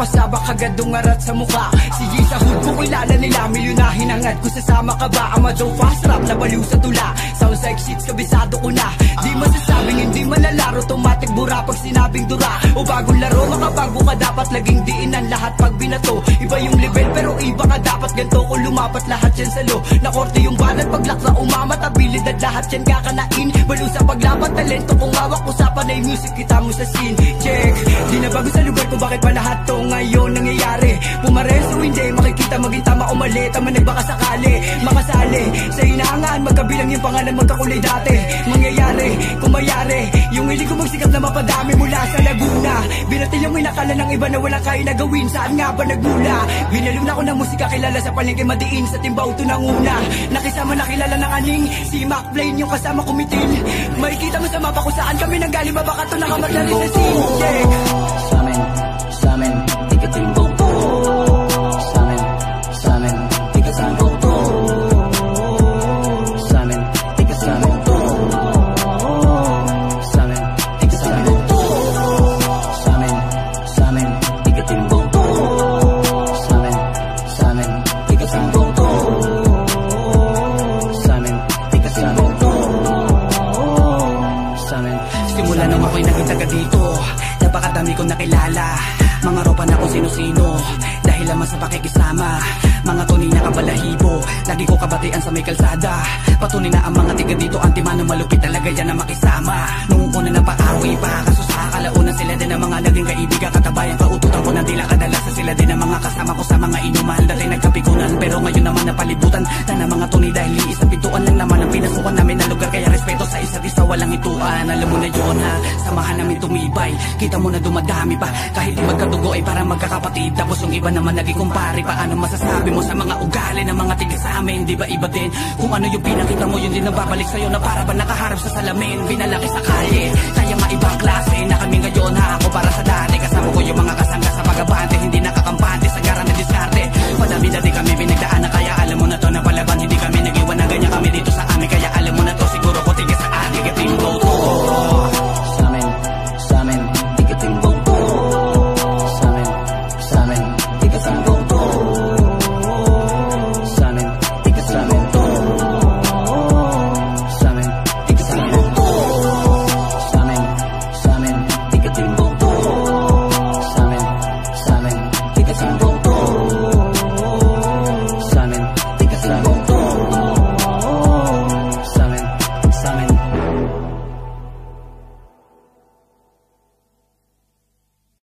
makasabak agad dungarat sa mukha. Sige sa hood ko kilala nila, milyonahin hangad ko sasama ka ba? Ama daw fast rap na baliw sa tula, sounds like shits kabisado ko na. Di masasabing hindi malalaro, automatic bura pag sinabing dura. O bagong laro, makabago ka dapat laging diin ang lahat pag binato. Iba yung level pero iba ka dapat, ganto ko lumapat lahat yan sa lo. Nakorte yung banat paglaksa umamat, abilidad lahat yan kakanain. Balo sa paglaban, talento kong hawak, usapan ay music, kita mo sa scene. Check, di na bago sa lugar kung bakit pa lahat to ngayon nangyayari. Pumares o hindi, makikita maging tama o mali. Tama nagbaka sakali, makasali sa hinahangaan, magkabilang yung pangalan, magkakulay dati. Mangyayari, kung mayari, yung hilig ko magsikat na mapadami mula sa Laguna. Binatil yung inakala ng iba na walang kaya na gawin, saan nga ba nagmula? Binalong na ako ng musika, kilala sa palengke madiin, sa timbaw to nang una. Nakisama nakilala ng aning, si Mac Plain yung kasama kumitin. Makikita mo sa mapa kung saan kami nanggaling, baka to nakamat na rin sa scene. Check. Sa amin, tikat yung bobo. Sa amin, tikat sa bobo. Sa amin, tikat sa bobo. Sa amin, tikat sa bobo. Sa amin, tikat yung bobo. Sa amin, tikat sa bobo. Sa amin, tikat sa bobo. Sa amin. Simula nung ako'y naging taga dito, napakadami kong nakilala. Mga ropa na kung sino-sino, dahil lamang sa pakikisama. Mga tunay na kabalahibo, lagi ko kabatian sa may kalsada. Patunay na ang mga tiga dito, antimano malupit talaga yan na makisama. Nung una na paaway pa, kaso sa kalaunan sila din ang mga naging kaibigan. Katabayan kaututan ko ng tila kadalasan sila din ang mga kasama ko sa mga inuman. Dati nagkapikunan, pero ngayon naman napalibutan na ng mga tunay dahil isang pintuan lang naman ang pinasukan namin na lugar. Kaya respeto sa isa't isa, walang ituan. Alam mo na yun ha, samahan namin tumibay. Kita mo na dumadami pa, kahit di magkadugo ay parang magkakapatid. Tapos yung iba naman naging kumpare. Paano masasabi mo sa mga ugali ng mga tiga sa amin? Di ba iba din? Kung ano yung pinakita mo, yun din ang babalik sa'yo na para ba nakaharap sa salamin. Binalaki sa kalye, kaya nga ibang klase na kami ngayon ha. Ako para sa dati, kasama ko yung mga